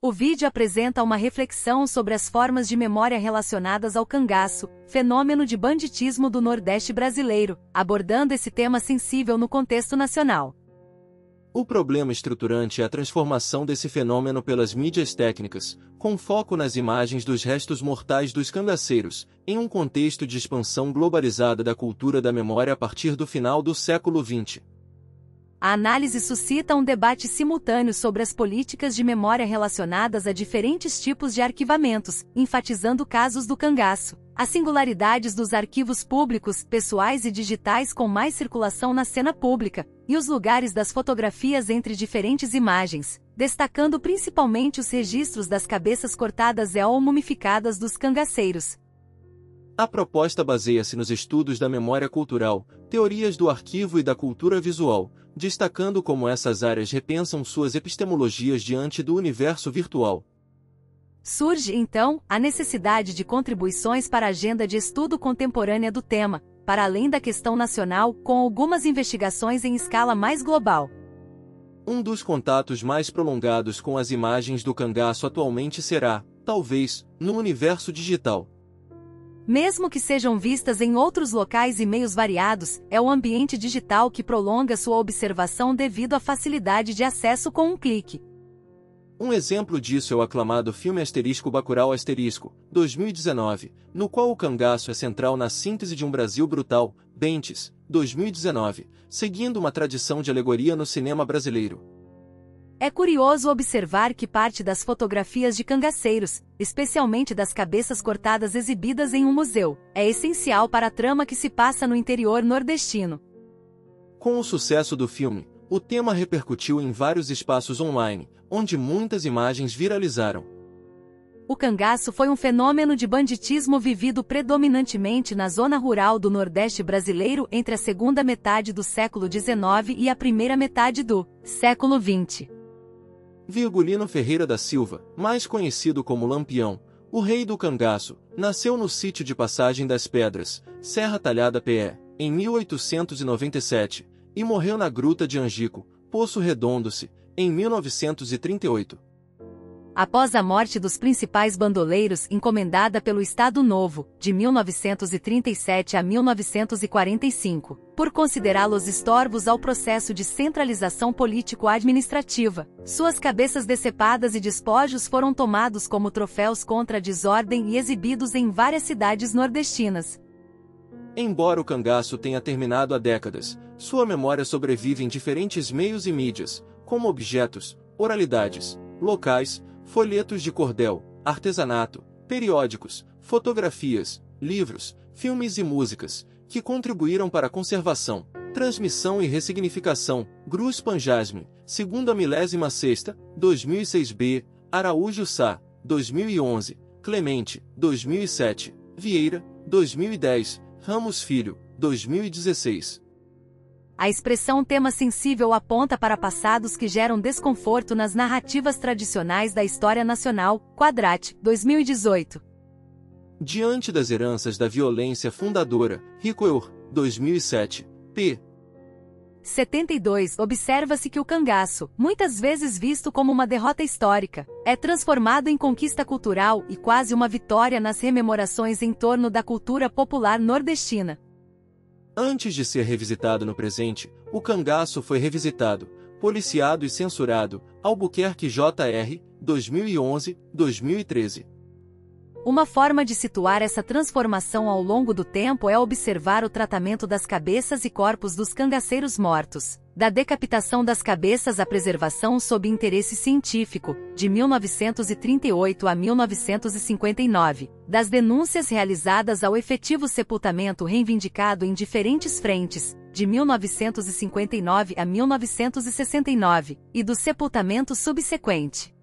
O vídeo apresenta uma reflexão sobre as formas de memória relacionadas ao cangaço, fenômeno de banditismo do Nordeste brasileiro, abordando esse tema sensível no contexto nacional. O problema estruturante é a transformação desse fenômeno pelas mídias técnicas, com foco nas imagens dos restos mortais dos cangaceiros, em um contexto de expansão globalizada da cultura da memória a partir do final do século XX. A análise suscita um debate simultâneo sobre as políticas de memória relacionadas a diferentes tipos de arquivamentos, enfatizando casos do cangaço, as singularidades dos arquivos públicos, pessoais e digitais com mais circulação na cena pública, e os lugares das fotografias entre diferentes imagens, destacando principalmente os registros das cabeças cortadas ou mumificadas dos cangaceiros. A proposta baseia-se nos estudos da memória cultural, teorias do arquivo e da cultura visual, destacando como essas áreas repensam suas epistemologias diante do universo virtual. Surge, então, a necessidade de contribuições para a agenda de estudo contemporânea do tema, para além da questão nacional, com algumas investigações em escala mais global. Um dos contatos mais prolongados com as imagens do cangaço atualmente será, talvez, no universo digital. Mesmo que sejam vistas em outros locais e meios variados, é o ambiente digital que prolonga sua observação devido à facilidade de acesso com um clique. Um exemplo disso é o aclamado filme Bacurau 2019, no qual o cangaço é central na síntese de um Brasil brutal, Bentes, 2019, seguindo uma tradição de alegoria no cinema brasileiro. É curioso observar que parte das fotografias de cangaceiros, especialmente das cabeças cortadas exibidas em um museu, é essencial para a trama que se passa no interior nordestino. Com o sucesso do filme, o tema repercutiu em vários espaços online, onde muitas imagens viralizaram. O cangaço foi um fenômeno de banditismo vivido predominantemente na zona rural do Nordeste brasileiro entre a segunda metade do século XIX e a primeira metade do século XX. Virgulino Ferreira da Silva, mais conhecido como Lampião, o rei do cangaço, nasceu no sítio de Passagem das Pedras, Serra Talhada PE, em 1897, e morreu na Gruta de Angico, Poço Redondo-se, em 1938. Após a morte dos principais bandoleiros encomendada pelo Estado Novo, de 1937 a 1945, por considerá-los estorvos ao processo de centralização político-administrativa, suas cabeças decepadas e despojos foram tomados como troféus contra a desordem e exibidos em várias cidades nordestinas. Embora o cangaço tenha terminado há décadas, sua memória sobrevive em diferentes meios e mídias, como objetos, oralidades, locais, folhetos de cordel, artesanato, periódicos, fotografias, livros, filmes e músicas, que contribuíram para a conservação, transmissão e ressignificação. Grus Panjasme, segunda milésima sexta, 2006b, Araújo Sá, 2011, Clemente, 2007, Vieira, 2010, Ramos Filho, 2016. A expressão tema sensível aponta para passados que geram desconforto nas narrativas tradicionais da história nacional. Quadrat, 2018. Diante das heranças da violência fundadora, Ricoeur, 2007, p. 72. Observa-se que o cangaço, muitas vezes visto como uma derrota histórica, é transformado em conquista cultural e quase uma vitória nas rememorações em torno da cultura popular nordestina. Antes de ser revisitado no presente, o cangaço foi revisitado, policiado e censurado. Albuquerque Jr., 2011, 2013. Uma forma de situar essa transformação ao longo do tempo é observar o tratamento das cabeças e corpos dos cangaceiros mortos, da decapitação das cabeças à preservação sob interesse científico, de 1938 a 1959, das denúncias realizadas ao efetivo sepultamento reivindicado em diferentes frentes, de 1959 a 1969, e do sepultamento subsequente.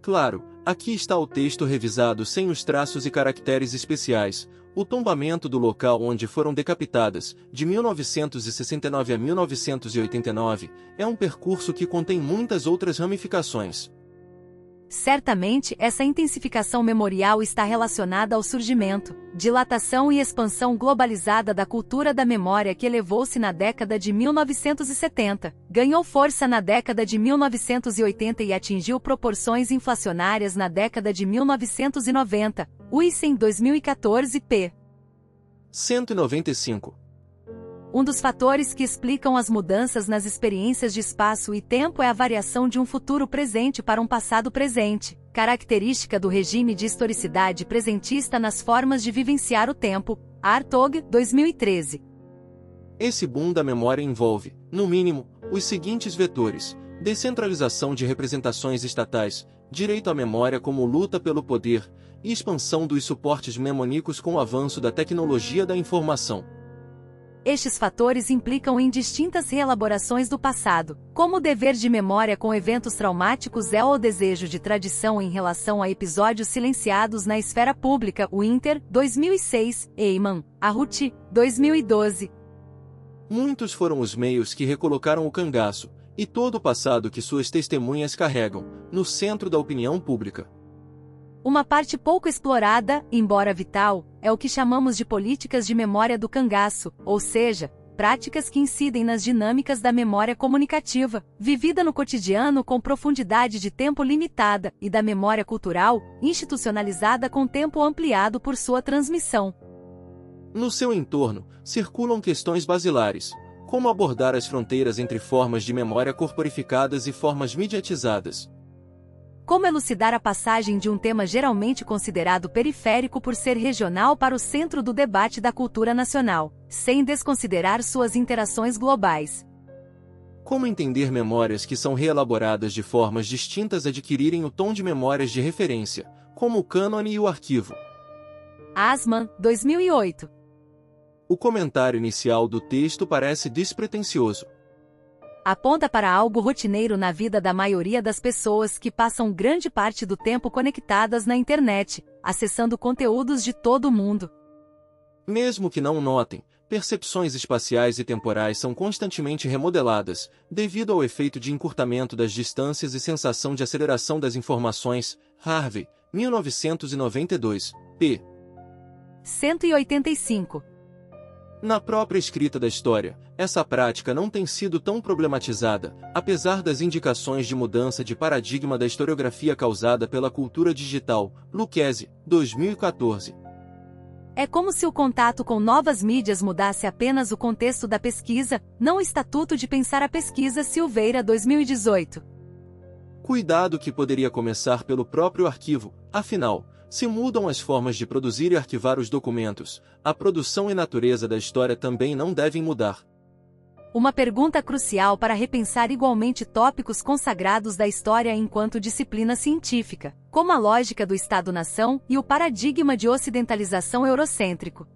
Claro, aqui está o texto revisado sem os traços e caracteres especiais. O tombamento do local onde foram decapitadas, de 1969 a 1989, é um percurso que contém muitas outras ramificações. Certamente, essa intensificação memorial está relacionada ao surgimento, dilatação e expansão globalizada da cultura da memória que elevou-se na década de 1970, ganhou força na década de 1980 e atingiu proporções inflacionárias na década de 1990, Uysen 2014 p. 195. Um dos fatores que explicam as mudanças nas experiências de espaço e tempo é a variação de um futuro presente para um passado presente, característica do regime de historicidade presentista nas formas de vivenciar o tempo, Hartog, 2013. Esse boom da memória envolve, no mínimo, os seguintes vetores: descentralização de representações estatais, direito à memória como luta pelo poder, e expansão dos suportes mnemônicos com o avanço da tecnologia da informação. Estes fatores implicam em distintas reelaborações do passado, como o dever de memória com eventos traumáticos ou o desejo de tradição em relação a episódios silenciados na esfera pública, Winter, 2006, Eyman, Arruti, 2012. Muitos foram os meios que recolocaram o cangaço, e todo o passado que suas testemunhas carregam, no centro da opinião pública. Uma parte pouco explorada, embora vital, é o que chamamos de políticas de memória do cangaço, ou seja, práticas que incidem nas dinâmicas da memória comunicativa, vivida no cotidiano com profundidade de tempo limitada, e da memória cultural, institucionalizada com tempo ampliado por sua transmissão. No seu entorno, circulam questões basilares, como abordar as fronteiras entre formas de memória corporificadas e formas mediatizadas. Como elucidar a passagem de um tema geralmente considerado periférico por ser regional para o centro do debate da cultura nacional, sem desconsiderar suas interações globais. Como entender memórias que são reelaboradas de formas distintas adquirirem o tom de memórias de referência, como o cânone e o arquivo. Asman, 2008. O comentário inicial do texto parece despretensioso. Aponta para algo rotineiro na vida da maioria das pessoas que passam grande parte do tempo conectadas na internet, acessando conteúdos de todo o mundo. Mesmo que não notem, percepções espaciais e temporais são constantemente remodeladas, devido ao efeito de encurtamento das distâncias e sensação de aceleração das informações. Harvey, 1992, p. 185. Na própria escrita da história, essa prática não tem sido tão problematizada, apesar das indicações de mudança de paradigma da historiografia causada pela cultura digital. Lucchesi, 2014. É como se o contato com novas mídias mudasse apenas o contexto da pesquisa, não o estatuto de pensar a pesquisa. Silveira, 2018. Cuidado que poderia começar pelo próprio arquivo, afinal, se mudam as formas de produzir e arquivar os documentos, a produção e natureza da história também não devem mudar. Uma pergunta crucial para repensar igualmente tópicos consagrados da história enquanto disciplina científica, como a lógica do Estado-nação e o paradigma de ocidentalização eurocêntrico.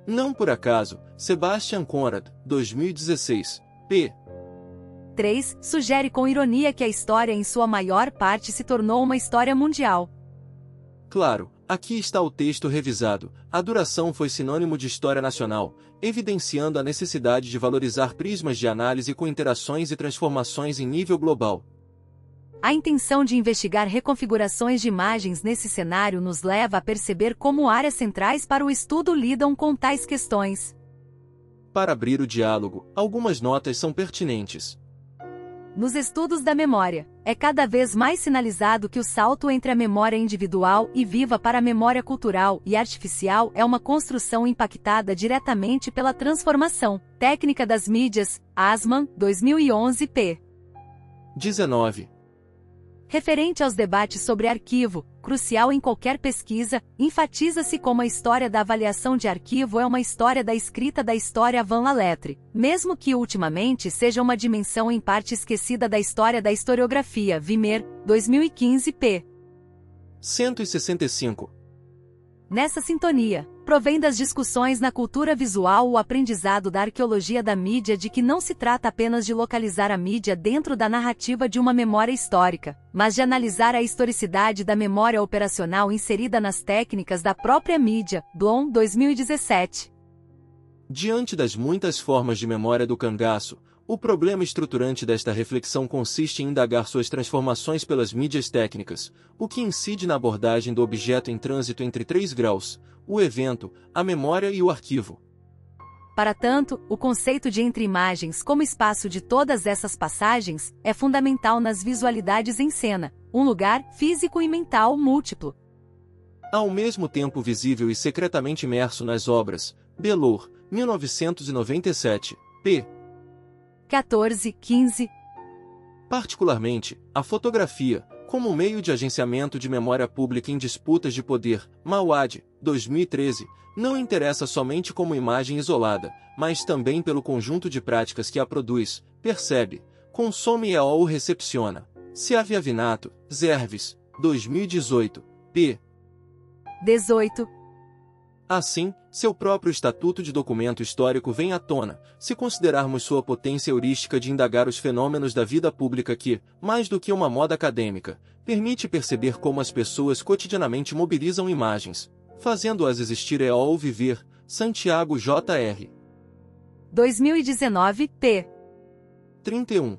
Não por acaso, Sebastian Conrad, 2016, p. 3, sugere com ironia que a história em sua maior parte se tornou uma história mundial. Claro, aqui está o texto revisado. A duração foi sinônimo de história nacional, evidenciando a necessidade de valorizar prismas de análise com interações e transformações em nível global. A intenção de investigar reconfigurações de imagens nesse cenário nos leva a perceber como áreas centrais para o estudo lidam com tais questões. Para abrir o diálogo, algumas notas são pertinentes. Nos estudos da memória, é cada vez mais sinalizado que o salto entre a memória individual e viva para a memória cultural e artificial é uma construção impactada diretamente pela transformação técnica das mídias. Asman, 2011, p. 19. Referente aos debates sobre arquivo, crucial em qualquer pesquisa, enfatiza-se como a história da avaliação de arquivo é uma história da escrita da história avant la lettre, mesmo que ultimamente seja uma dimensão em parte esquecida da história da historiografia. Wimmer, 2015, p. 165. Nessa sintonia, provém das discussões na cultura visual o aprendizado da arqueologia da mídia de que não se trata apenas de localizar a mídia dentro da narrativa de uma memória histórica, mas de analisar a historicidade da memória operacional inserida nas técnicas da própria mídia. Blom, 2017. Diante das muitas formas de memória do cangaço, O problema estruturante desta reflexão consiste em indagar suas transformações pelas mídias técnicas, o que incide na abordagem do objeto em trânsito entre 3 graus, o evento, a memória e o arquivo. Para tanto, o conceito de entre-imagens como espaço de todas essas passagens é fundamental nas visualidades em cena, um lugar físico e mental múltiplo. Ao mesmo tempo visível e secretamente imerso nas obras, Belour, 1997, p. 14-15. Particularmente, a fotografia, como meio de agenciamento de memória pública em disputas de poder, Mauad, 2013, não interessa somente como imagem isolada, mas também pelo conjunto de práticas que a produz, percebe, consome e ou recepciona. Sciavinato, Zerves, 2018, p. 18. Assim, seu próprio estatuto de documento histórico vem à tona, se considerarmos sua potência heurística de indagar os fenômenos da vida pública que, mais do que uma moda acadêmica, permite perceber como as pessoas cotidianamente mobilizam imagens, fazendo-as existir e ou viver. Santiago Jr. 2019, p. 31.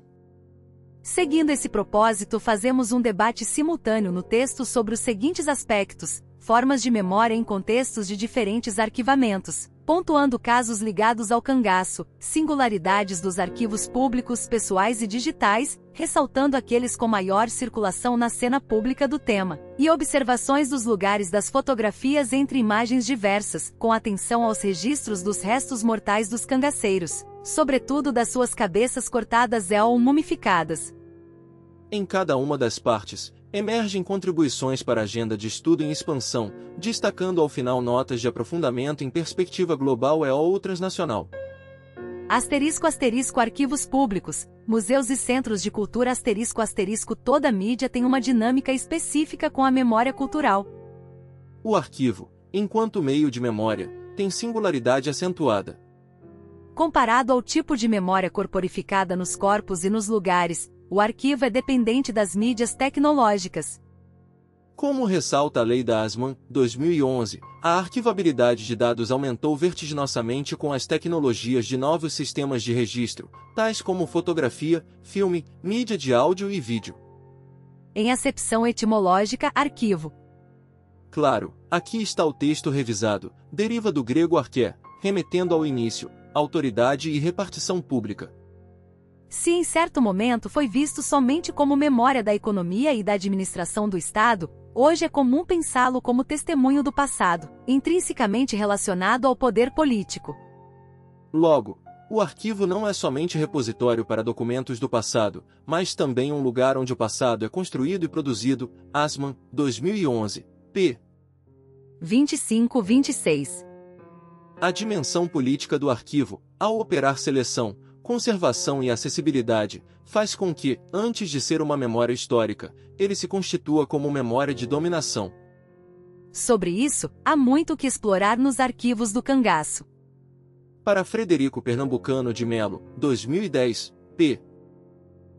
Seguindo esse propósito, fazemos um debate simultâneo no texto sobre os seguintes aspectos: formas de memória em contextos de diferentes arquivamentos, pontuando casos ligados ao cangaço, singularidades dos arquivos públicos pessoais e digitais, ressaltando aqueles com maior circulação na cena pública do tema, e observações dos lugares das fotografias entre imagens diversas, com atenção aos registros dos restos mortais dos cangaceiros, sobretudo das suas cabeças cortadas ou mumificadas. Em cada uma das partes, emergem contribuições para a agenda de estudo em expansão, destacando ao final notas de aprofundamento em perspectiva global e ou transnacional. *** Arquivos públicos, museus e centros de cultura *** Toda mídia tem uma dinâmica específica com a memória cultural. O arquivo, enquanto meio de memória, tem singularidade acentuada. Comparado ao tipo de memória corporificada nos corpos e nos lugares, o arquivo é dependente das mídias tecnológicas. Como ressalta a Lei da Assmann, 2011, a arquivabilidade de dados aumentou vertiginosamente com as tecnologias de novos sistemas de registro, tais como fotografia, filme, mídia de áudio e vídeo. Em acepção etimológica, arquivo. Claro, aqui está o texto revisado, deriva do grego arché, remetendo ao início, autoridade e repartição pública. Se em certo momento foi visto somente como memória da economia e da administração do Estado, hoje é comum pensá-lo como testemunho do passado, intrinsecamente relacionado ao poder político. Logo, o arquivo não é somente repositório para documentos do passado, mas também um lugar onde o passado é construído e produzido. Assmann, 2011, p. 25-26. A dimensão política do arquivo, ao operar seleção, conservação e acessibilidade, faz com que, antes de ser uma memória histórica, ele se constitua como memória de dominação. Sobre isso, há muito que explorar nos arquivos do cangaço. Para Frederico Pernambucano de Melo, 2010, p.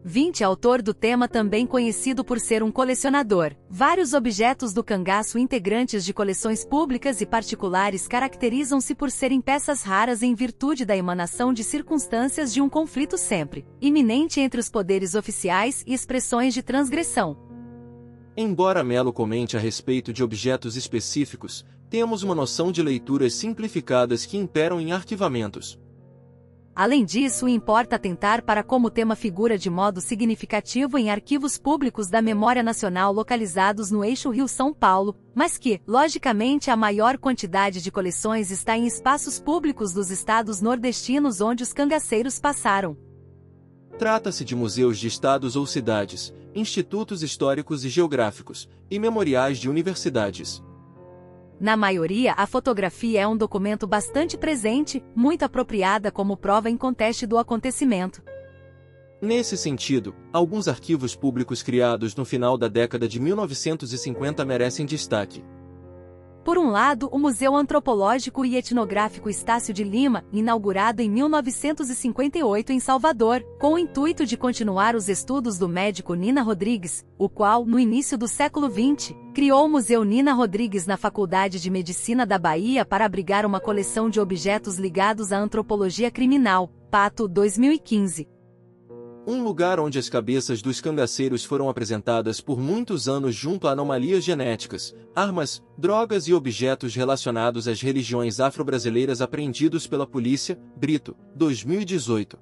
20. Autor do tema, também conhecido por ser um colecionador. Vários objetos do cangaço integrantes de coleções públicas e particulares caracterizam-se por serem peças raras em virtude da emanação de circunstâncias de um conflito sempre iminente entre os poderes oficiais e expressões de transgressão. Embora Melo comente a respeito de objetos específicos, temos uma noção de leituras simplificadas que imperam em arquivamentos. Além disso, importa atentar para como o tema figura de modo significativo em arquivos públicos da memória nacional localizados no eixo Rio-São Paulo, mas que, logicamente, a maior quantidade de coleções está em espaços públicos dos estados nordestinos onde os cangaceiros passaram. Trata-se de museus de estados ou cidades, institutos históricos e geográficos, e memoriais de universidades. Na maioria, a fotografia é um documento bastante presente, muito apropriada como prova inconteste do acontecimento. Nesse sentido, alguns arquivos públicos criados no final da década de 1950 merecem destaque. Por um lado, o Museu Antropológico e Etnográfico Estácio de Lima, inaugurado em 1958 em Salvador, com o intuito de continuar os estudos do médico Nina Rodrigues, o qual, no início do século XX, criou o Museu Nina Rodrigues na Faculdade de Medicina da Bahia para abrigar uma coleção de objetos ligados à antropologia criminal, Pato, 2015. Um lugar onde as cabeças dos cangaceiros foram apresentadas por muitos anos junto a anomalias genéticas, armas, drogas e objetos relacionados às religiões afro-brasileiras apreendidos pela polícia, Brito, 2018.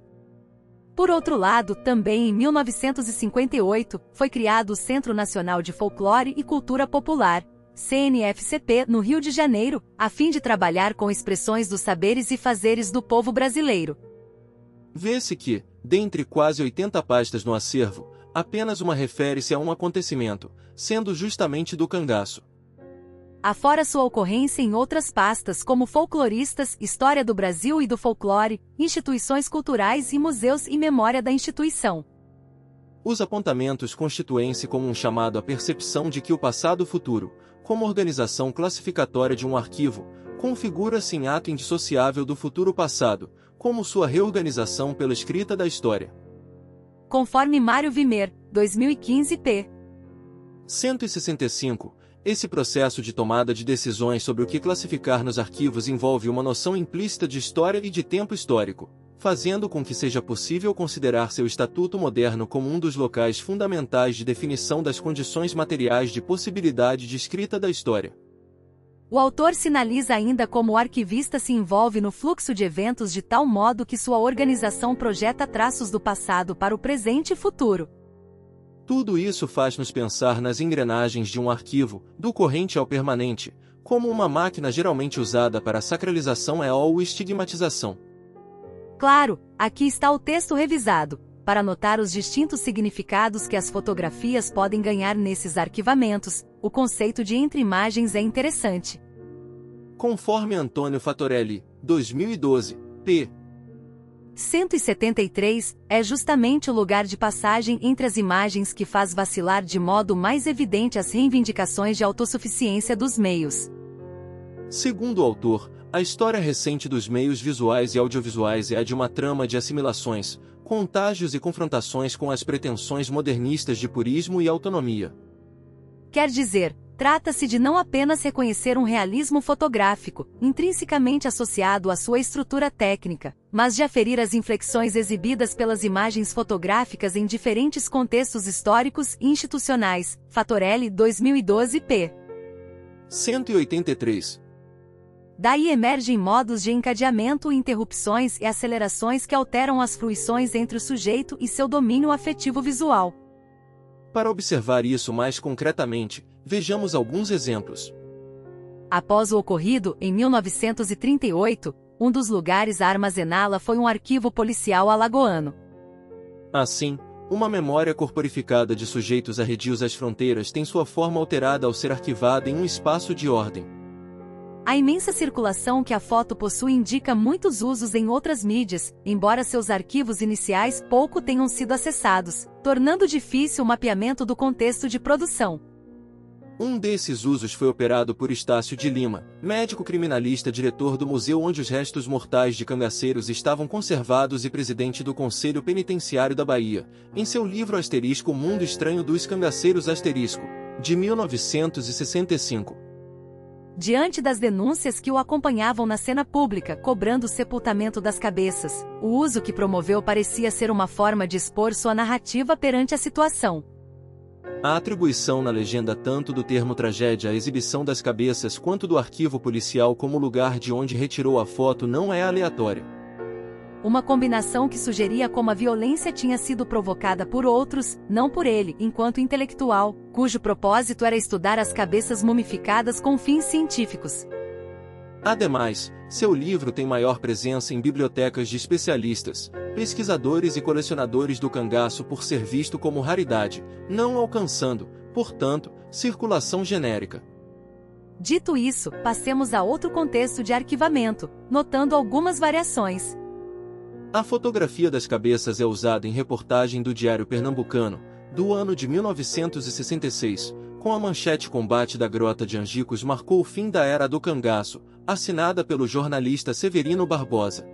Por outro lado, também em 1958, foi criado o Centro Nacional de Folclore e Cultura Popular, CNFCP, no Rio de Janeiro, a fim de trabalhar com expressões dos saberes e fazeres do povo brasileiro. Vê-se que, dentre quase 80 pastas no acervo, apenas uma refere-se a um acontecimento, sendo justamente do cangaço. Afora sua ocorrência em outras pastas como folcloristas, história do Brasil e do folclore, instituições culturais e museus e memória da instituição. Os apontamentos constituem-se como um chamado à percepção de que o passado futuro, como organização classificatória de um arquivo, configura-se em ato indissociável do futuro passado, como sua reorganização pela escrita da história. Conforme Mário Vimer, 2015 p. 165, esse processo de tomada de decisões sobre o que classificar nos arquivos envolve uma noção implícita de história e de tempo histórico, fazendo com que seja possível considerar seu estatuto moderno como um dos locais fundamentais de definição das condições materiais de possibilidade de escrita da história. O autor sinaliza ainda como o arquivista se envolve no fluxo de eventos de tal modo que sua organização projeta traços do passado para o presente e futuro. Tudo isso faz-nos pensar nas engrenagens de um arquivo, do corrente ao permanente, como uma máquina geralmente usada para a sacralização ou estigmatização. Claro, aqui está o texto revisado, para notar os distintos significados que as fotografias podem ganhar nesses arquivamentos. O conceito de entre-imagens é interessante. Conforme Antônio Fatorelli, 2012, p. 173, é justamente o lugar de passagem entre as imagens que faz vacilar de modo mais evidente as reivindicações de autossuficiência dos meios. Segundo o autor, a história recente dos meios visuais e audiovisuais é a de uma trama de assimilações, contágios e confrontações com as pretensões modernistas de purismo e autonomia. Quer dizer, trata-se de não apenas reconhecer um realismo fotográfico, intrinsecamente associado à sua estrutura técnica, mas de aferir as inflexões exibidas pelas imagens fotográficas em diferentes contextos históricos e institucionais. Fatorelli, 2012 p. 183. Daí emergem modos de encadeamento, interrupções e acelerações que alteram as fruições entre o sujeito e seu domínio afetivo visual. Para observar isso mais concretamente, vejamos alguns exemplos. Após o ocorrido, em 1938, um dos lugares a armazená-la foi um arquivo policial alagoano. Assim, uma memória corporificada de sujeitos arredios às fronteiras tem sua forma alterada ao ser arquivada em um espaço de ordem. A imensa circulação que a foto possui indica muitos usos em outras mídias, embora seus arquivos iniciais pouco tenham sido acessados, tornando difícil o mapeamento do contexto de produção. Um desses usos foi operado por Estácio de Lima, médico criminalista, diretor do museu onde os restos mortais de cangaceiros estavam conservados e presidente do Conselho Penitenciário da Bahia, em seu livro O Mundo Estranho dos Cangaceiros de 1965. Diante das denúncias que o acompanhavam na cena pública cobrando o sepultamento das cabeças, o uso que promoveu parecia ser uma forma de expor sua narrativa perante a situação. A atribuição na legenda tanto do termo tragédia à exibição das cabeças quanto do arquivo policial como lugar de onde retirou a foto não é aleatória. Uma combinação que sugeria como a violência tinha sido provocada por outros, não por ele, enquanto intelectual, cujo propósito era estudar as cabeças mumificadas com fins científicos. Ademais, seu livro tem maior presença em bibliotecas de especialistas, pesquisadores e colecionadores do cangaço por ser visto como raridade, não alcançando, portanto, circulação genérica. Dito isso, passemos a outro contexto de arquivamento, notando algumas variações. A fotografia das cabeças é usada em reportagem do Diário Pernambucano, do ano de 1966, com a manchete Combate da Grota de Angicos marcou o fim da Era do Cangaço, assinada pelo jornalista Severino Barbosa.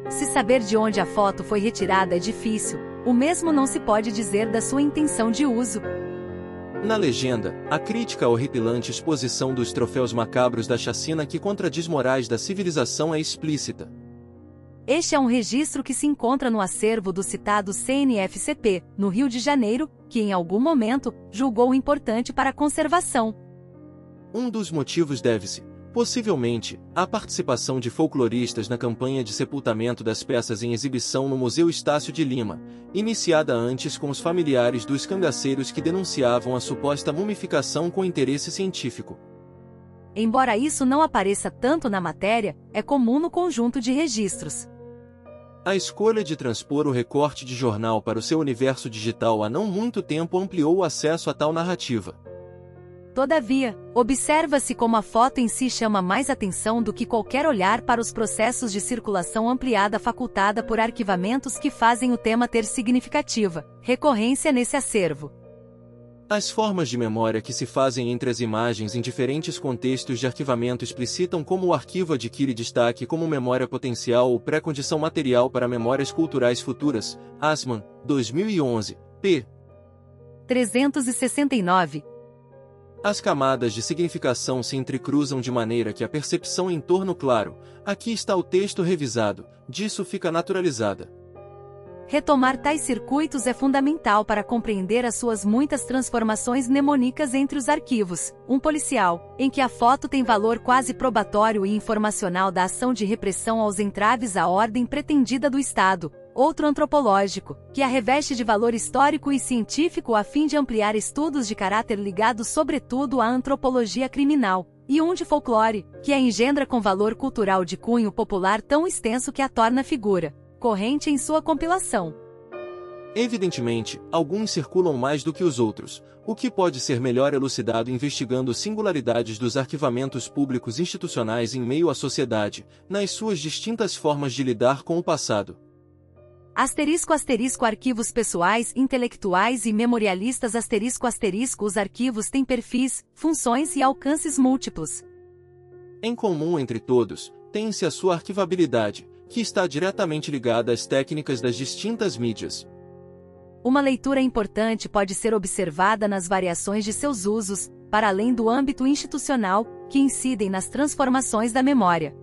Se saber de onde a foto foi retirada é difícil, o mesmo não se pode dizer da sua intenção de uso. Na legenda, a crítica à horripilante exposição dos troféus macabros da chacina que contradiz morais da civilização é explícita. Este é um registro que se encontra no acervo do citado CNFCP, no Rio de Janeiro, que em algum momento, julgou importante para a conservação. Um dos motivos deve-se, possivelmente, à participação de folcloristas na campanha de sepultamento das peças em exibição no Museu Estácio de Lima, iniciada antes com os familiares dos cangaceiros que denunciavam a suposta mumificação com interesse científico. Embora isso não apareça tanto na matéria, é comum no conjunto de registros. A escolha de transpor o recorte de jornal para o seu universo digital há não muito tempo ampliou o acesso a tal narrativa. Todavia, observa-se como a foto em si chama mais atenção do que qualquer olhar para os processos de circulação ampliada facultada por arquivamentos que fazem o tema ter significativa recorrência nesse acervo. As formas de memória que se fazem entre as imagens em diferentes contextos de arquivamento explicitam como o arquivo adquire destaque como memória potencial ou pré-condição material para memórias culturais futuras. Assmann, 2011, p. 369. As camadas de significação se entrecruzam de maneira que a percepção em torno claro, aqui está o texto revisado, disso fica naturalizada. Retomar tais circuitos é fundamental para compreender as suas muitas transformações mnemônicas entre os arquivos. Um policial, em que a foto tem valor quase probatório e informacional da ação de repressão aos entraves à ordem pretendida do Estado. Outro antropológico, que a reveste de valor histórico e científico a fim de ampliar estudos de caráter ligados sobretudo à antropologia criminal, e um de folclore, que a engendra com valor cultural de cunho popular tão extenso que a torna figura corrente em sua compilação. Evidentemente, alguns circulam mais do que os outros, o que pode ser melhor elucidado investigando singularidades dos arquivamentos públicos institucionais em meio à sociedade, nas suas distintas formas de lidar com o passado. *** Arquivos pessoais, intelectuais e memorialistas *** Os arquivos têm perfis, funções e alcances múltiplos. Em comum entre todos, tem-se a sua arquivabilidade, que está diretamente ligada às técnicas das distintas mídias. Uma leitura importante pode ser observada nas variações de seus usos, para além do âmbito institucional, que incidem nas transformações da memória.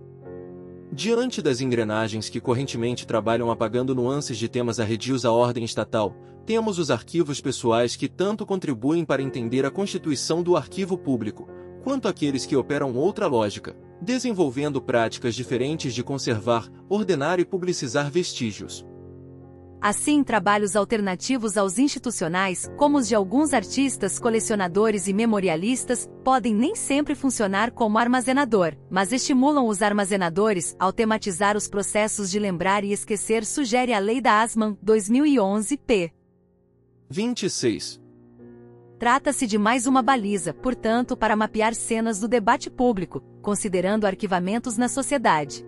Diante das engrenagens que correntemente trabalham apagando nuances de temas arredios à ordem estatal, temos os arquivos pessoais que tanto contribuem para entender a constituição do arquivo público, quanto aqueles que operam outra lógica, desenvolvendo práticas diferentes de conservar, ordenar e publicizar vestígios. Assim, trabalhos alternativos aos institucionais, como os de alguns artistas, colecionadores e memorialistas, podem nem sempre funcionar como armazenador, mas estimulam os armazenadores ao tematizar os processos de lembrar e esquecer, sugere a Lei da Assmann, 2011, p. 26. Trata-se de mais uma baliza, portanto, para mapear cenas do debate público, considerando arquivamentos na sociedade.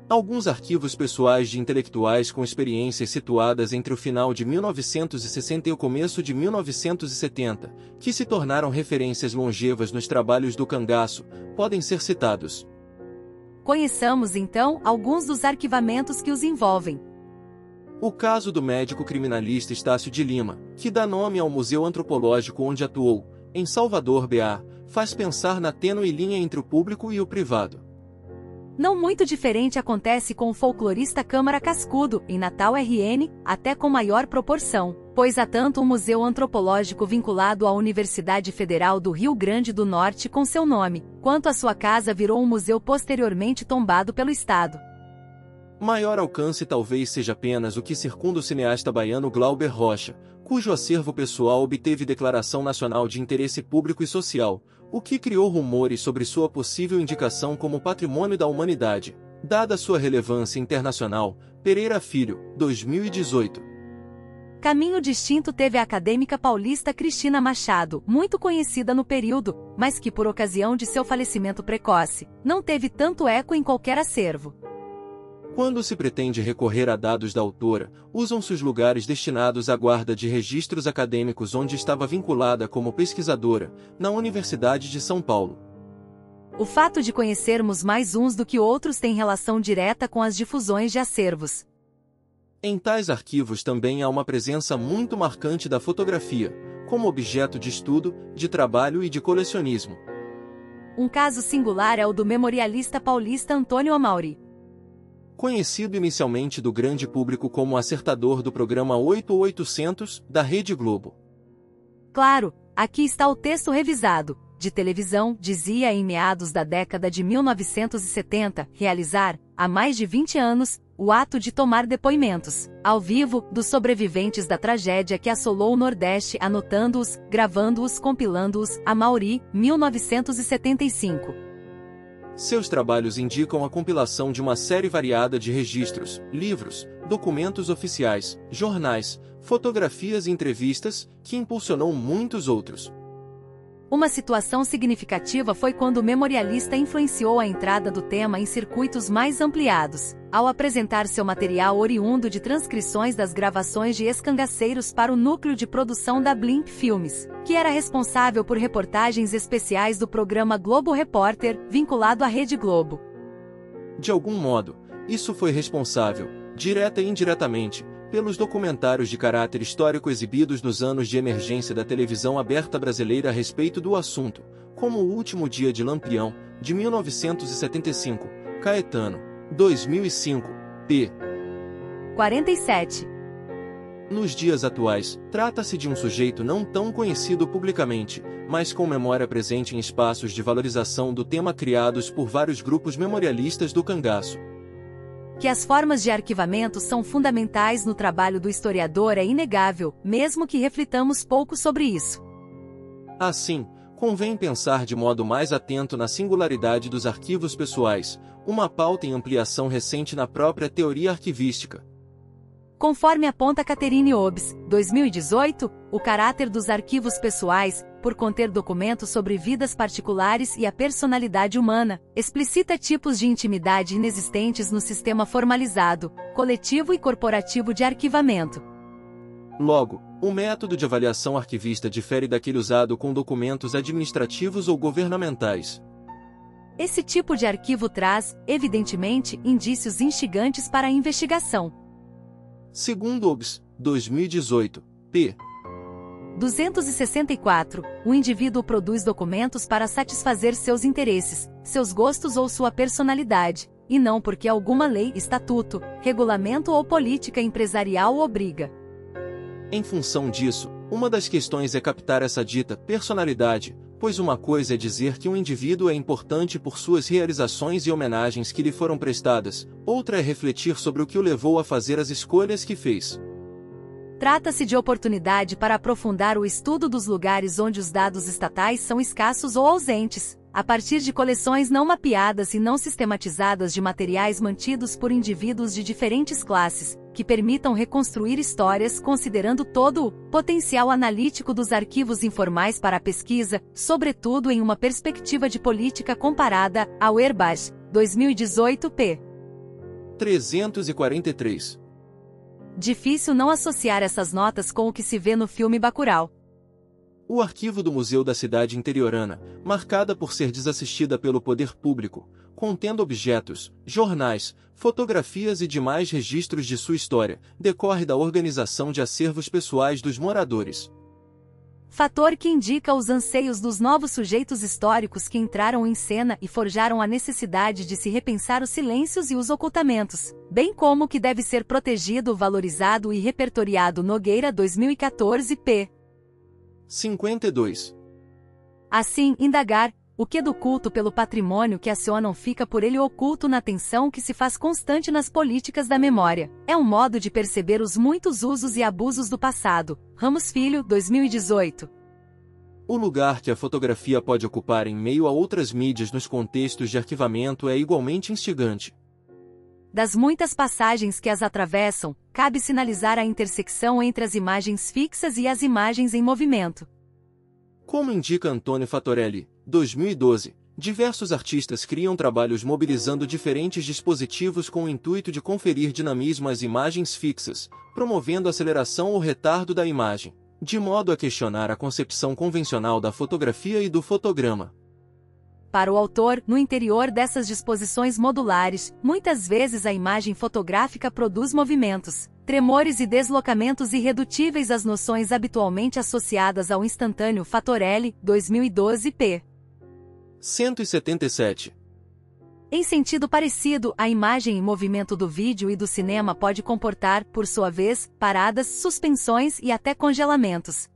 Alguns arquivos pessoais de intelectuais com experiências situadas entre o final de 1960 e o começo de 1970, que se tornaram referências longevas nos trabalhos do cangaço, podem ser citados. Conheçamos, então, alguns dos arquivamentos que os envolvem. O caso do médico criminalista Estácio de Lima, que dá nome ao Museu Antropológico onde atuou, em Salvador, BA, faz pensar na tênue linha entre o público e o privado. Não muito diferente acontece com o folclorista Câmara Cascudo, em Natal RN, até com maior proporção, pois há tanto um museu antropológico vinculado à Universidade Federal do Rio Grande do Norte com seu nome, quanto a sua casa virou um museu posteriormente tombado pelo Estado. Maior alcance talvez seja apenas o que circunda o cineasta baiano Glauber Rocha, cujo acervo pessoal obteve declaração nacional de interesse público e social, o que criou rumores sobre sua possível indicação como patrimônio da humanidade. Dada sua relevância internacional, Pereira Filho, 2018. Caminho distinto teve a acadêmica paulista Cristina Machado, muito conhecida no período, mas que por ocasião de seu falecimento precoce, não teve tanto eco em qualquer acervo. Quando se pretende recorrer a dados da autora, usam-se os lugares destinados à guarda de registros acadêmicos onde estava vinculada como pesquisadora, na Universidade de São Paulo. O fato de conhecermos mais uns do que outros tem relação direta com as difusões de acervos. Em tais arquivos também há uma presença muito marcante da fotografia, como objeto de estudo, de trabalho e de colecionismo. Um caso singular é o do memorialista paulista Antônio Amauri. Conhecido inicialmente do grande público como acertador do programa 8 ou 800, da Rede Globo. Claro, aqui está o texto revisado. De televisão, dizia em meados da década de 1970, realizar, há mais de 20 anos, o ato de tomar depoimentos, ao vivo, dos sobreviventes da tragédia que assolou o Nordeste, anotando-os, gravando-os, compilando-os, Amauri, 1975. Seus trabalhos indicam a compilação de uma série variada de registros, livros, documentos oficiais, jornais, fotografias e entrevistas, que impulsionou muitos outros. Uma situação significativa foi quando o memorialista influenciou a entrada do tema em circuitos mais ampliados, ao apresentar seu material oriundo de transcrições das gravações de ex-cangaceiros para o núcleo de produção da Blimp Filmes, que era responsável por reportagens especiais do programa Globo Repórter, vinculado à Rede Globo. De algum modo, isso foi responsável, direta e indiretamente, pelos documentários de caráter histórico exibidos nos anos de emergência da televisão aberta brasileira a respeito do assunto, como O Último Dia de Lampião, de 1975, Caetano, 2005, p. 47. Nos dias atuais, trata-se de um sujeito não tão conhecido publicamente, mas com memória presente em espaços de valorização do tema criados por vários grupos memorialistas do cangaço. Que as formas de arquivamento são fundamentais no trabalho do historiador é inegável, mesmo que reflitamos pouco sobre isso. Assim, convém pensar de modo mais atento na singularidade dos arquivos pessoais, uma pauta em ampliação recente na própria teoria arquivística. Conforme aponta Catherine Hobbes, 2018, o caráter dos arquivos pessoais, por conter documentos sobre vidas particulares e a personalidade humana, explicita tipos de intimidade inexistentes no sistema formalizado, coletivo e corporativo de arquivamento. Logo, o método de avaliação arquivista difere daquele usado com documentos administrativos ou governamentais. Esse tipo de arquivo traz, evidentemente, indícios instigantes para a investigação. Segundo Hobbes, 2018, p. 264, o indivíduo produz documentos para satisfazer seus interesses, seus gostos ou sua personalidade, e não porque alguma lei, estatuto, regulamento ou política empresarial o obriga. Em função disso, uma das questões é captar essa dita personalidade, pois uma coisa é dizer que um indivíduo é importante por suas realizações e homenagens que lhe foram prestadas, outra é refletir sobre o que o levou a fazer as escolhas que fez. Trata-se de oportunidade para aprofundar o estudo dos lugares onde os dados estatais são escassos ou ausentes, a partir de coleções não mapeadas e não sistematizadas de materiais mantidos por indivíduos de diferentes classes, que permitam reconstruir histórias considerando todo o potencial analítico dos arquivos informais para a pesquisa, sobretudo em uma perspectiva de política comparada, Auerbach, 2018 p. 343. Difícil não associar essas notas com o que se vê no filme Bacurau. O arquivo do Museu da Cidade Interiorana, marcada por ser desassistida pelo poder público, contendo objetos, jornais, fotografias e demais registros de sua história, decorre da organização de acervos pessoais dos moradores. Fator que indica os anseios dos novos sujeitos históricos que entraram em cena e forjaram a necessidade de se repensar os silêncios e os ocultamentos, bem como que deve ser protegido, valorizado e repertoriado. Nogueira 2014 p. 52. Assim, indagar, o que do culto pelo patrimônio que acionam fica por ele oculto na atenção que se faz constante nas políticas da memória. É um modo de perceber os muitos usos e abusos do passado. Ramos Filho, 2018. O lugar que a fotografia pode ocupar em meio a outras mídias nos contextos de arquivamento é igualmente instigante. Das muitas passagens que as atravessam, cabe sinalizar a intersecção entre as imagens fixas e as imagens em movimento. Como indica Antônio Fatorelli, 2012, diversos artistas criam trabalhos mobilizando diferentes dispositivos com o intuito de conferir dinamismo às imagens fixas, promovendo aceleração ou retardo da imagem, de modo a questionar a concepção convencional da fotografia e do fotograma. Para o autor, no interior dessas disposições modulares, muitas vezes a imagem fotográfica produz movimentos, tremores e deslocamentos irredutíveis às noções habitualmente associadas ao instantâneo. Fatorelli, 2012 p. 177. Em sentido parecido, a imagem em movimento do vídeo e do cinema pode comportar, por sua vez, paradas, suspensões e até congelamentos.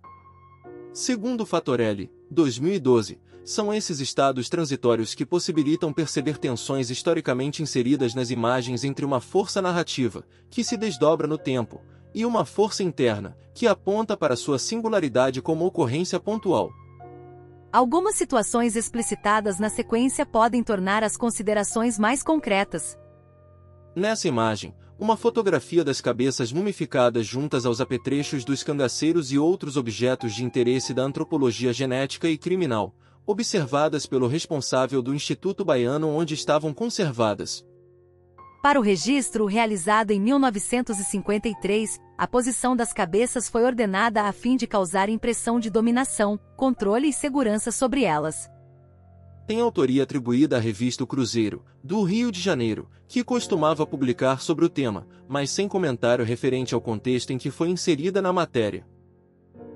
Segundo Fatorelli, 2012, são esses estados transitórios que possibilitam perceber tensões historicamente inseridas nas imagens entre uma força narrativa, que se desdobra no tempo, e uma força interna, que aponta para sua singularidade como ocorrência pontual. Algumas situações explicitadas na sequência podem tornar as considerações mais concretas. Nessa imagem, uma fotografia das cabeças mumificadas juntas aos apetrechos dos cangaceiros e outros objetos de interesse da antropologia genética e criminal, observadas pelo responsável do Instituto Baiano onde estavam conservadas. Para o registro realizado em 1953, a posição das cabeças foi ordenada a fim de causar impressão de dominação, controle e segurança sobre elas. Tem autoria atribuída à revista O Cruzeiro, do Rio de Janeiro, que costumava publicar sobre o tema, mas sem comentário referente ao contexto em que foi inserida na matéria.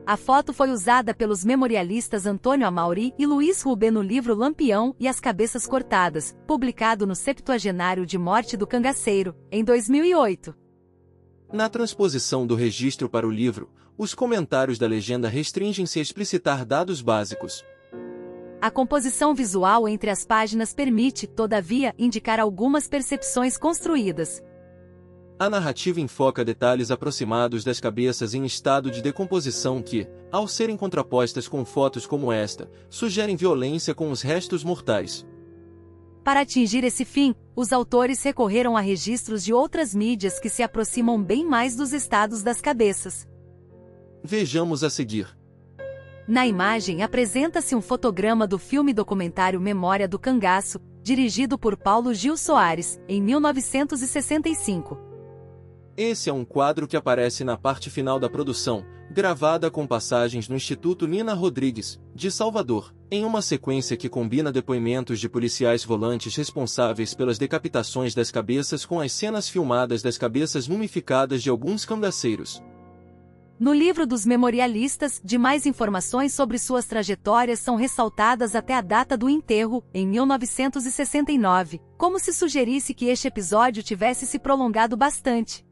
A foto foi usada pelos memorialistas Antônio Amauri e Luiz Rubê no livro Lampião e as Cabeças Cortadas, publicado no 70º de morte do cangaceiro, em 2008. Na transposição do registro para o livro, os comentários da legenda restringem-se a explicitar dados básicos. A composição visual entre as páginas permite, todavia, indicar algumas percepções construídas. A narrativa enfoca detalhes aproximados das cabeças em estado de decomposição que, ao serem contrapostas com fotos como esta, sugerem violência com os restos mortais. Para atingir esse fim, os autores recorreram a registros de outras mídias que se aproximam bem mais dos estados das cabeças. Vejamos a seguir. Na imagem apresenta-se um fotograma do filme documentário Memória do Cangaço, dirigido por Paulo Gil Soares, em 1965. Esse é um quadro que aparece na parte final da produção, gravada com passagens no Instituto Nina Rodrigues, de Salvador, em uma sequência que combina depoimentos de policiais volantes responsáveis pelas decapitações das cabeças com as cenas filmadas das cabeças mumificadas de alguns cangaceiros. No livro dos memorialistas, demais informações sobre suas trajetórias são ressaltadas até a data do enterro, em 1969, como se sugerisse que este episódio tivesse se prolongado bastante.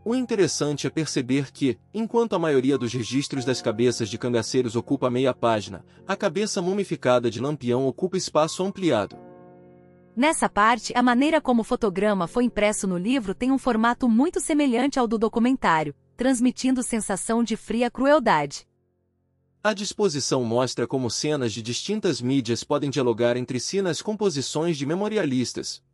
O interessante é perceber que, enquanto a maioria dos registros das cabeças de cangaceiros ocupa meia página, a cabeça mumificada de Lampião ocupa espaço ampliado. Nessa parte, a maneira como o fotograma foi impresso no livro tem um formato muito semelhante ao do documentário, transmitindo sensação de fria crueldade. A disposição mostra como cenas de distintas mídias podem dialogar entre si nas composições de memorialistas.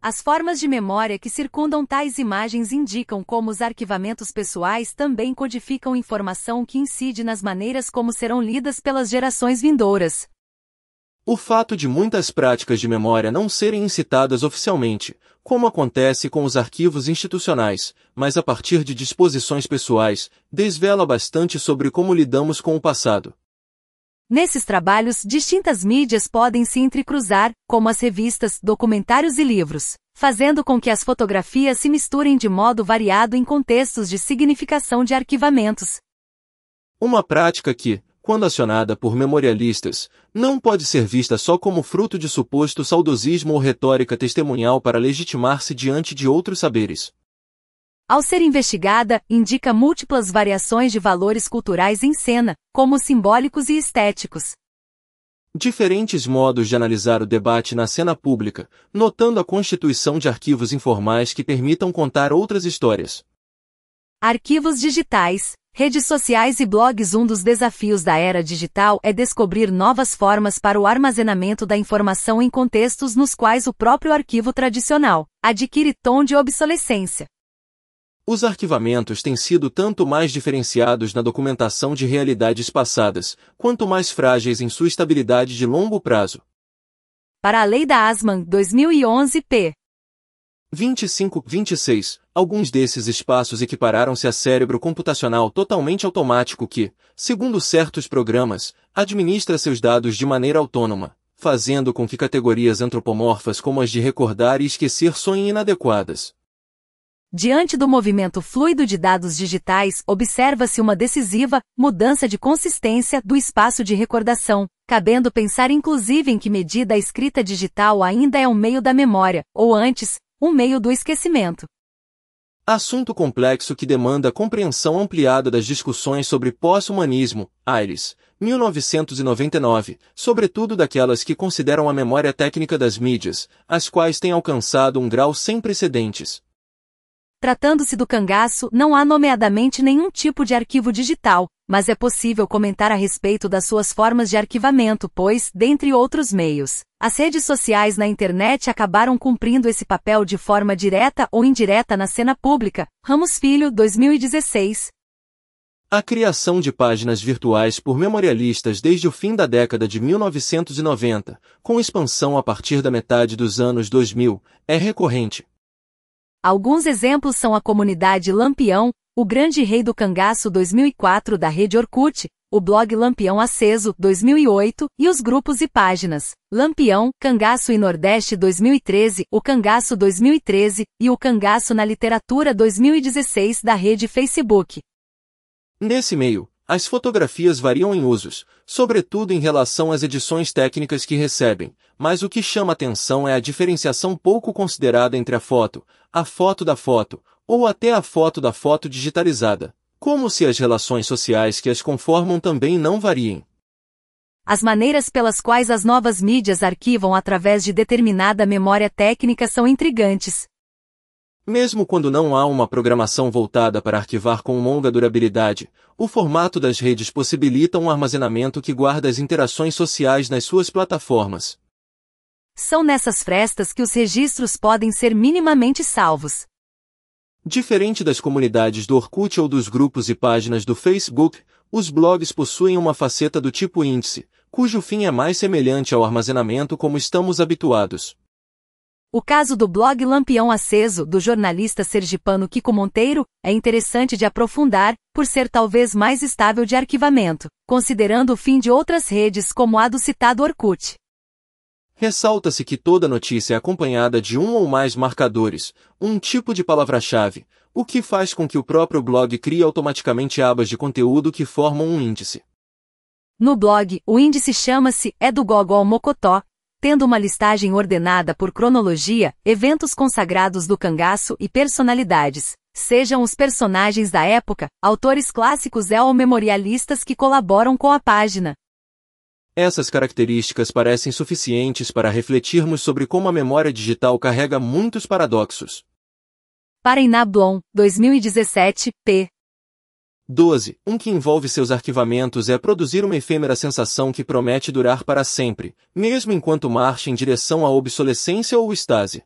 As formas de memória que circundam tais imagens indicam como os arquivamentos pessoais também codificam informação que incide nas maneiras como serão lidas pelas gerações vindouras. O fato de muitas práticas de memória não serem incitadas oficialmente, como acontece com os arquivos institucionais, mas a partir de disposições pessoais, desvela bastante sobre como lidamos com o passado. Nesses trabalhos, distintas mídias podem se entrecruzar, como as revistas, documentários e livros, fazendo com que as fotografias se misturem de modo variado em contextos de significação de arquivamentos. Uma prática que, quando acionada por memorialistas, não pode ser vista só como fruto de suposto saudosismo ou retórica testemunhal para legitimar-se diante de outros saberes. Ao ser investigada, indica múltiplas variações de valores culturais em cena, como simbólicos e estéticos. Diferentes modos de analisar o debate na cena pública, notando a constituição de arquivos informais que permitam contar outras histórias. Arquivos digitais, redes sociais e blogs. Um dos desafios da era digital é descobrir novas formas para o armazenamento da informação em contextos nos quais o próprio arquivo tradicional adquire tom de obsolescência. Os arquivamentos têm sido tanto mais diferenciados na documentação de realidades passadas, quanto mais frágeis em sua estabilidade de longo prazo. Para a Lei da Asman, 2011, p. 25-26, alguns desses espaços equipararam-se a cérebro computacional totalmente automático que, segundo certos programas, administra seus dados de maneira autônoma, fazendo com que categorias antropomorfas como as de recordar e esquecer soem inadequadas. Diante do movimento fluido de dados digitais, observa-se uma decisiva mudança de consistência do espaço de recordação, cabendo pensar inclusive em que medida a escrita digital ainda é um meio da memória, ou antes, um meio do esquecimento. Assunto complexo que demanda compreensão ampliada das discussões sobre pós-humanismo, Aires, 1999, sobretudo daquelas que consideram a memória técnica das mídias, as quais têm alcançado um grau sem precedentes. Tratando-se do cangaço, não há nomeadamente nenhum tipo de arquivo digital, mas é possível comentar a respeito das suas formas de arquivamento, pois, dentre outros meios, as redes sociais na internet acabaram cumprindo esse papel de forma direta ou indireta na cena pública. Ramos Filho, 2016. A criação de páginas virtuais por memorialistas desde o fim da década de 1990, com expansão a partir da metade dos anos 2000, é recorrente. Alguns exemplos são a comunidade Lampião, o Grande Rei do Cangaço 2004 da rede Orkut, o blog Lampião Aceso 2008 e os grupos e páginas Lampião, Cangaço e Nordeste 2013, o Cangaço 2013 e o Cangaço na Literatura 2016 da rede Facebook. Nesse meio, as fotografias variam em usos, sobretudo em relação às edições técnicas que recebem, mas o que chama atenção é a diferenciação pouco considerada entre a foto da foto, ou até a foto da foto digitalizada, como se as relações sociais que as conformam também não variem. As maneiras pelas quais as novas mídias arquivam através de determinada memória técnica são intrigantes. Mesmo quando não há uma programação voltada para arquivar com longa durabilidade, o formato das redes possibilita um armazenamento que guarda as interações sociais nas suas plataformas. São nessas frestas que os registros podem ser minimamente salvos. Diferente das comunidades do Orkut ou dos grupos e páginas do Facebook, os blogs possuem uma faceta do tipo índice, cujo fim é mais semelhante ao armazenamento como estamos habituados. O caso do blog Lampião Aceso, do jornalista sergipano Kiko Monteiro, é interessante de aprofundar, por ser talvez mais estável de arquivamento, considerando o fim de outras redes como a do citado Orkut. Ressalta-se que toda notícia é acompanhada de um ou mais marcadores, um tipo de palavra-chave, o que faz com que o próprio blog crie automaticamente abas de conteúdo que formam um índice. No blog, o índice chama-se É do Gogol Mocotó, tendo uma listagem ordenada por cronologia, eventos consagrados do cangaço e personalidades, sejam os personagens da época, autores clássicos ou memorialistas que colaboram com a página. Essas características parecem suficientes para refletirmos sobre como a memória digital carrega muitos paradoxos. Paraná Blom, 2017, p. 12. Um que envolve seus arquivamentos é produzir uma efêmera sensação que promete durar para sempre, mesmo enquanto marcha em direção à obsolescência ou estase.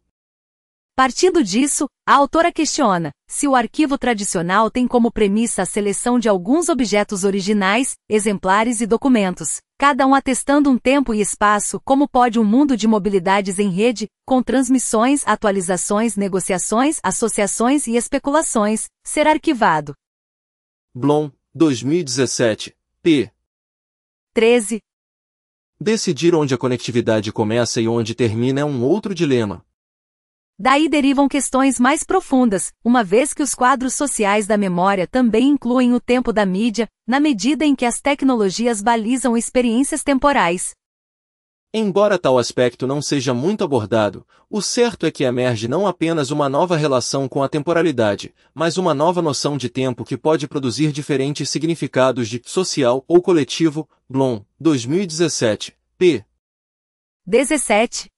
Partindo disso, a autora questiona se o arquivo tradicional tem como premissa a seleção de alguns objetos originais, exemplares e documentos, cada um atestando um tempo e espaço, como pode um mundo de mobilidades em rede, com transmissões, atualizações, negociações, associações e especulações, ser arquivado. Blom, 2017, p. 13. Decidir onde a conectividade começa e onde termina é um outro dilema. Daí derivam questões mais profundas, uma vez que os quadros sociais da memória também incluem o tempo da mídia, na medida em que as tecnologias balizam experiências temporais. Embora tal aspecto não seja muito abordado, o certo é que emerge não apenas uma nova relação com a temporalidade, mas uma nova noção de tempo que pode produzir diferentes significados de social ou coletivo. Blom, 2017, p. 17.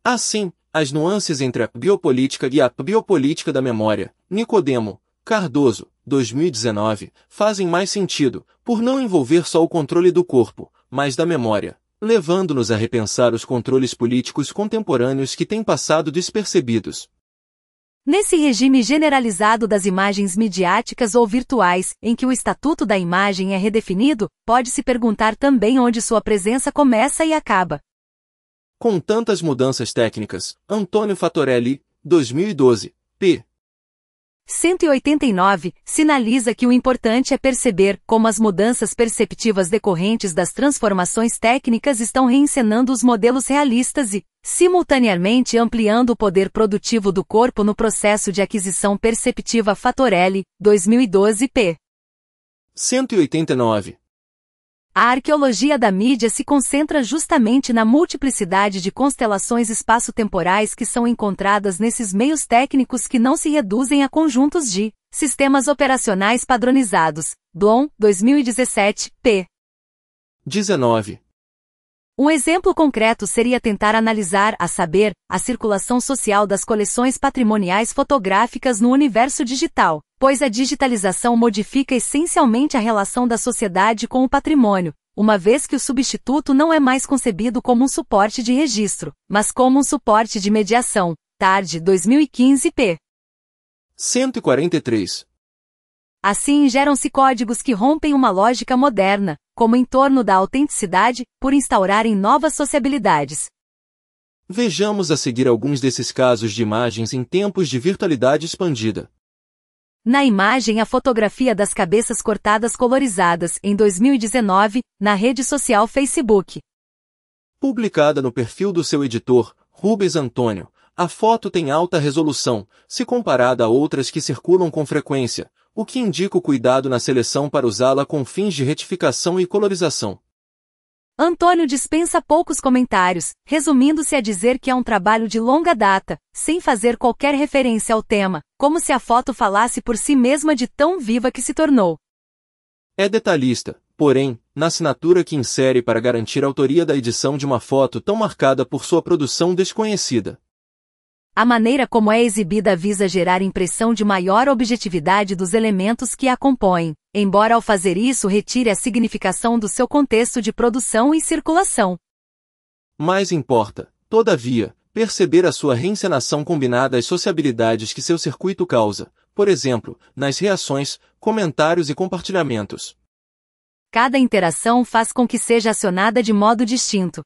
Assim, as nuances entre a biopolítica e a biopolítica da memória, Nicodemo, Cardoso, 2019, fazem mais sentido, por não envolver só o controle do corpo, mas da memória, levando-nos a repensar os controles políticos contemporâneos que têm passado despercebidos. Nesse regime generalizado das imagens midiáticas ou virtuais, em que o estatuto da imagem é redefinido, pode-se perguntar também onde sua presença começa e acaba. Com tantas mudanças técnicas, Antônio Fatorelli, 2012, p. 189, sinaliza que o importante é perceber como as mudanças perceptivas decorrentes das transformações técnicas estão reencenando os modelos realistas e, simultaneamente ampliando o poder produtivo do corpo no processo de aquisição perceptiva. Fatorelli, 2012, p. 189. A arqueologia da mídia se concentra justamente na multiplicidade de constelações espaço-temporais que são encontradas nesses meios técnicos que não se reduzem a conjuntos de sistemas operacionais padronizados. Blom, 2017, p. 19. Um exemplo concreto seria tentar analisar, a saber, a circulação social das coleções patrimoniais fotográficas no universo digital, pois a digitalização modifica essencialmente a relação da sociedade com o patrimônio, uma vez que o substituto não é mais concebido como um suporte de registro, mas como um suporte de mediação. Tarde, 2015, p. 143. Assim geram-se códigos que rompem uma lógica moderna, como em torno da autenticidade, por instaurarem novas sociabilidades. Vejamos a seguir alguns desses casos de imagens em tempos de virtualidade expandida. Na imagem, a fotografia das cabeças cortadas colorizadas, em 2019, na rede social Facebook. Publicada no perfil do seu editor, Rubens Antônio, a foto tem alta resolução, se comparada a outras que circulam com frequência, o que indica o cuidado na seleção para usá-la com fins de retificação e colorização. Antônio dispensa poucos comentários, resumindo-se a dizer que é um trabalho de longa data, sem fazer qualquer referência ao tema, como se a foto falasse por si mesma de tão viva que se tornou. É detalhista, porém, na assinatura que insere para garantir a autoria da edição de uma foto tão marcada por sua produção desconhecida. A maneira como é exibida visa gerar impressão de maior objetividade dos elementos que a compõem, embora ao fazer isso retire a significação do seu contexto de produção e circulação. Mais importa, todavia, perceber a sua reencenação combinada às sociabilidades que seu circuito causa, por exemplo, nas reações, comentários e compartilhamentos. Cada interação faz com que seja acionada de modo distinto.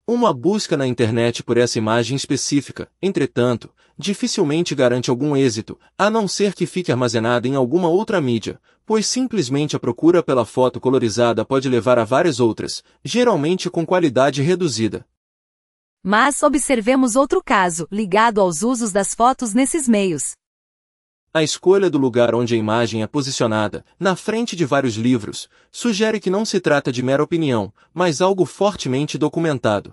Uma busca na internet por essa imagem específica, entretanto, dificilmente garante algum êxito, a não ser que fique armazenada em alguma outra mídia, pois simplesmente a procura pela foto colorizada pode levar a várias outras, geralmente com qualidade reduzida. Mas observemos outro caso, ligado aos usos das fotos nesses meios. A escolha do lugar onde a imagem é posicionada, na frente de vários livros, sugere que não se trata de mera opinião, mas algo fortemente documentado.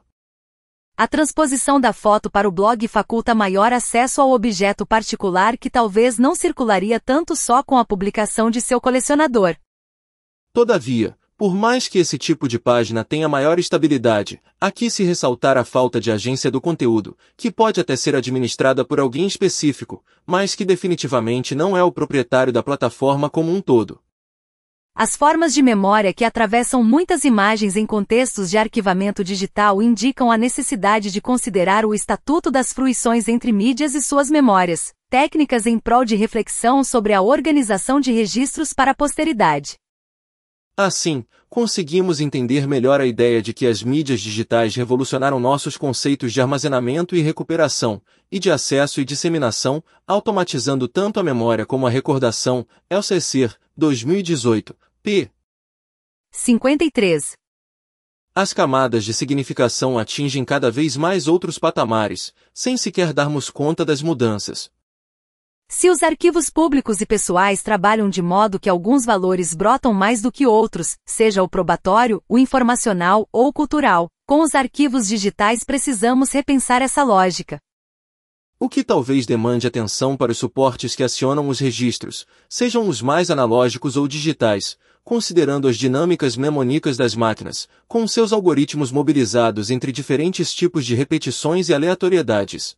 A transposição da foto para o blog faculta maior acesso ao objeto particular que talvez não circularia tanto só com a publicação de seu colecionador. Todavia, por mais que esse tipo de página tenha maior estabilidade, aqui se ressaltar a falta de agência do conteúdo, que pode até ser administrada por alguém específico, mas que definitivamente não é o proprietário da plataforma como um todo. As formas de memória que atravessam muitas imagens em contextos de arquivamento digital indicam a necessidade de considerar o estatuto das fruições entre mídias e suas memórias, técnicas em prol de reflexão sobre a organização de registros para a posteridade. Assim, conseguimos entender melhor a ideia de que as mídias digitais revolucionaram nossos conceitos de armazenamento e recuperação, e de acesso e disseminação, automatizando tanto a memória como a recordação. Elsevier, 2018, p. 53. As camadas de significação atingem cada vez mais outros patamares, sem sequer darmos conta das mudanças. Se os arquivos públicos e pessoais trabalham de modo que alguns valores brotam mais do que outros, seja o probatório, o informacional ou o cultural, com os arquivos digitais precisamos repensar essa lógica. O que talvez demande atenção para os suportes que acionam os registros, sejam os mais analógicos ou digitais, considerando as dinâmicas mnemônicas das máquinas, com seus algoritmos mobilizados entre diferentes tipos de repetições e aleatoriedades.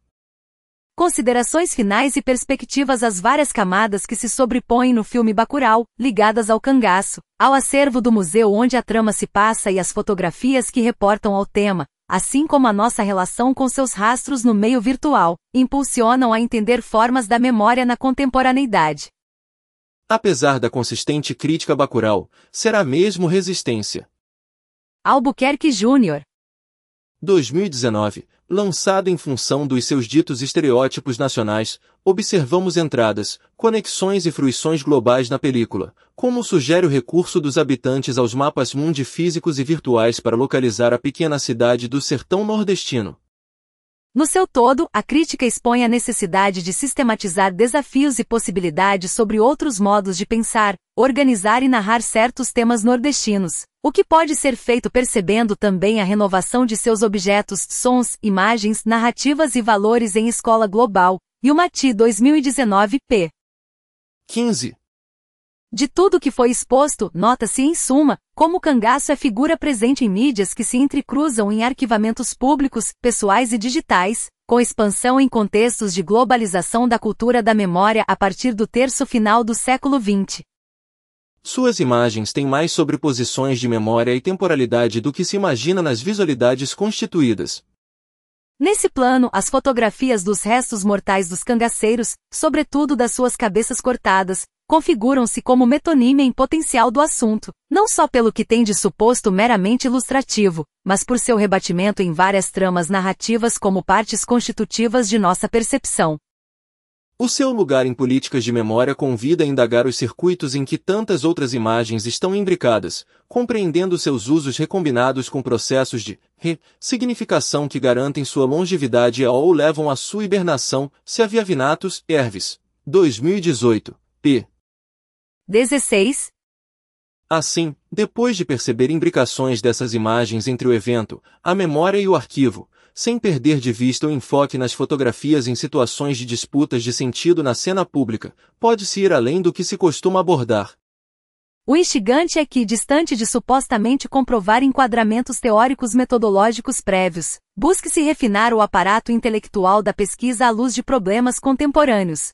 Considerações finais e perspectivas às várias camadas que se sobrepõem no filme Bacurau, ligadas ao cangaço, ao acervo do museu onde a trama se passa e às fotografias que reportam ao tema, assim como a nossa relação com seus rastros no meio virtual, impulsionam a entender formas da memória na contemporaneidade. Apesar da consistente crítica a Bacurau, será mesmo resistência. Albuquerque Jr. 2019, lançado em função dos seus ditos estereótipos nacionais, observamos entradas, conexões e fruições globais na película, como sugere o recurso dos habitantes aos mapas mundi físicos e virtuais para localizar a pequena cidade do sertão nordestino. No seu todo, a crítica expõe a necessidade de sistematizar desafios e possibilidades sobre outros modos de pensar, organizar e narrar certos temas nordestinos, O que pode ser feito percebendo também a renovação de seus objetos, sons, imagens, narrativas e valores em escola global. UMATI 2019, p. 15. De tudo que foi exposto, nota-se em suma, como o cangaço é figura presente em mídias que se entrecruzam em arquivamentos públicos, pessoais e digitais, com expansão em contextos de globalização da cultura da memória a partir do terço final do século XX. Suas imagens têm mais sobreposições de memória e temporalidade do que se imagina nas visualidades constituídas. Nesse plano, as fotografias dos restos mortais dos cangaceiros, sobretudo das suas cabeças cortadas, configuram-se como metonímia em potencial do assunto, não só pelo que tem de suposto meramente ilustrativo, mas por seu rebatimento em várias tramas narrativas como partes constitutivas de nossa percepção. O seu lugar em políticas de memória convida a indagar os circuitos em que tantas outras imagens estão imbricadas, compreendendo seus usos recombinados com processos de significação que garantem sua longevidade ou levam à sua hibernação, Seaviavinatos, Herves. 2018, p. 16. Assim, depois de perceber imbricações dessas imagens entre o evento, a memória e o arquivo, sem perder de vista o enfoque nas fotografias em situações de disputas de sentido na cena pública, pode-se ir além do que se costuma abordar. O instigante é que, distante de supostamente comprovar enquadramentos teóricos metodológicos prévios, busque-se refinar o aparato intelectual da pesquisa à luz de problemas contemporâneos.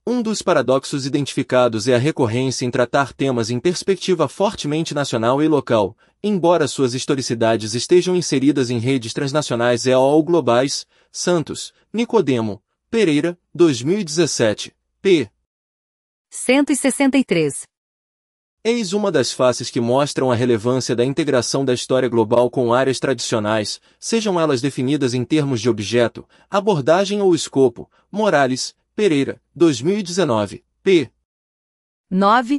Um dos paradoxos identificados é a recorrência em tratar temas em perspectiva fortemente nacional e local, embora suas historicidades estejam inseridas em redes transnacionais ou globais. Santos, Nicodemo, Pereira, 2017, p. 163. Eis uma das faces que mostram a relevância da integração da história global com áreas tradicionais, sejam elas definidas em termos de objeto, abordagem ou escopo. Morales, Pereira, 2019, p. 9.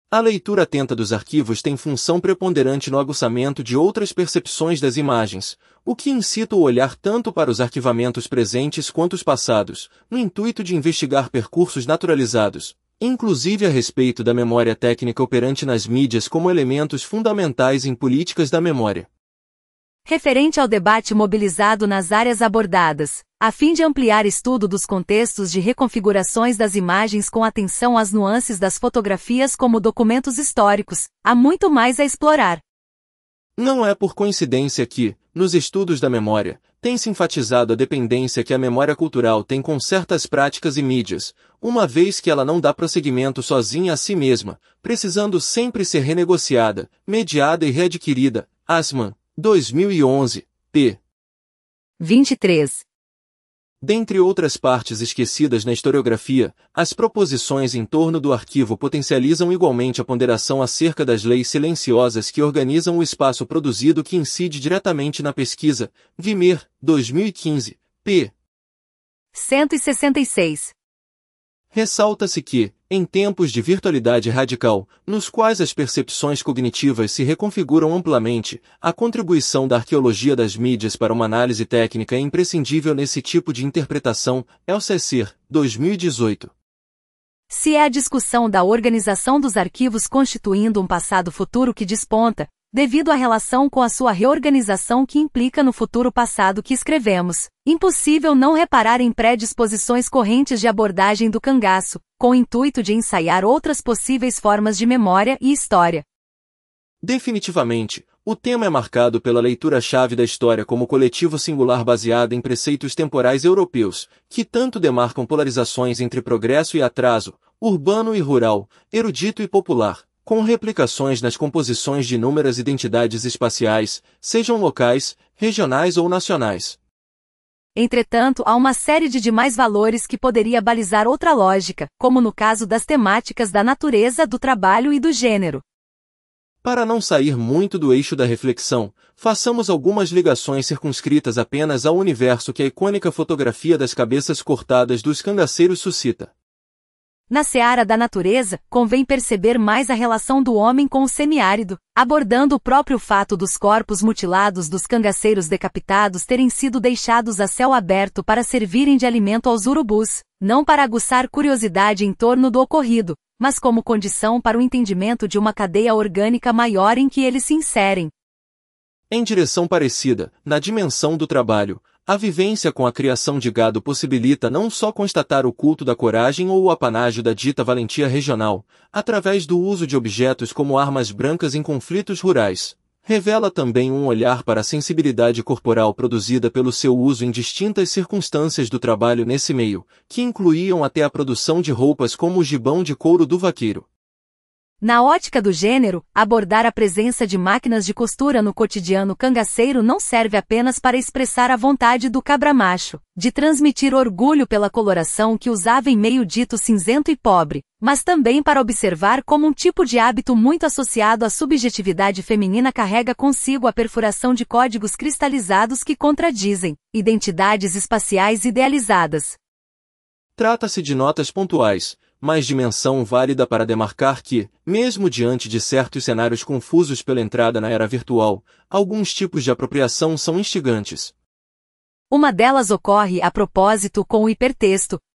A leitura atenta dos arquivos tem função preponderante no aguçamento de outras percepções das imagens, o que incita o olhar tanto para os arquivamentos presentes quanto os passados, no intuito de investigar percursos naturalizados, inclusive a respeito da memória técnica operante nas mídias como elementos fundamentais em políticas da memória. Referente ao debate mobilizado nas áreas abordadas, a fim de ampliar estudo dos contextos de reconfigurações das imagens com atenção às nuances das fotografias como documentos históricos, há muito mais a explorar. Não é por coincidência que, nos estudos da memória, tem-se enfatizado a dependência que a memória cultural tem com certas práticas e mídias, uma vez que ela não dá prosseguimento sozinha a si mesma, precisando sempre ser renegociada, mediada e readquirida. Assmann, 2011, p. 23. Dentre outras partes esquecidas na historiografia, as proposições em torno do arquivo potencializam igualmente a ponderação acerca das leis silenciosas que organizam o espaço produzido que incide diretamente na pesquisa. Vimer, 2015, p. 166. Ressalta-se que, em tempos de virtualidade radical, nos quais as percepções cognitivas se reconfiguram amplamente, a contribuição da arqueologia das mídias para uma análise técnica é imprescindível nesse tipo de interpretação. Elsesser, 2018. Se é a discussão da organização dos arquivos constituindo um passado futuro que desponta, devido à relação com a sua reorganização que implica no futuro passado que escrevemos, impossível não reparar em predisposições correntes de abordagem do cangaço, com o intuito de ensaiar outras possíveis formas de memória e história. Definitivamente, o tema é marcado pela leitura-chave da história como coletivo singular baseada em preceitos temporais europeus, que tanto demarcam polarizações entre progresso e atraso, urbano e rural, erudito e popular, com replicações nas composições de inúmeras identidades espaciais, sejam locais, regionais ou nacionais. Entretanto, há uma série de demais valores que poderia balizar outra lógica, como no caso das temáticas da natureza, do trabalho e do gênero. Para não sair muito do eixo da reflexão, façamos algumas ligações circunscritas apenas ao universo que a icônica fotografia das cabeças cortadas dos cangaceiros suscita. Na seara da natureza, convém perceber mais a relação do homem com o semiárido, abordando o próprio fato dos corpos mutilados dos cangaceiros decapitados terem sido deixados a céu aberto para servirem de alimento aos urubus, não para aguçar curiosidade em torno do ocorrido, mas como condição para o entendimento de uma cadeia orgânica maior em que eles se inserem. Em direção parecida, na dimensão do trabalho, a vivência com a criação de gado possibilita não só constatar o culto da coragem ou o apanágio da dita valentia regional, através do uso de objetos como armas brancas em conflitos rurais. Revela também um olhar para a sensibilidade corporal produzida pelo seu uso em distintas circunstâncias do trabalho nesse meio, que incluíam até a produção de roupas como o gibão de couro do vaqueiro. Na ótica do gênero, abordar a presença de máquinas de costura no cotidiano cangaceiro não serve apenas para expressar a vontade do cabra-macho de transmitir orgulho pela coloração que usava em meio dito cinzento e pobre, mas também para observar como um tipo de hábito muito associado à subjetividade feminina carrega consigo a perfuração de códigos cristalizados que contradizem identidades espaciais idealizadas. Trata-se de notas pontuais, mas dimensão válida para demarcar que, mesmo diante de certos cenários confusos pela entrada na era virtual, alguns tipos de apropriação são instigantes. Uma delas ocorre a propósito com o hipertexto,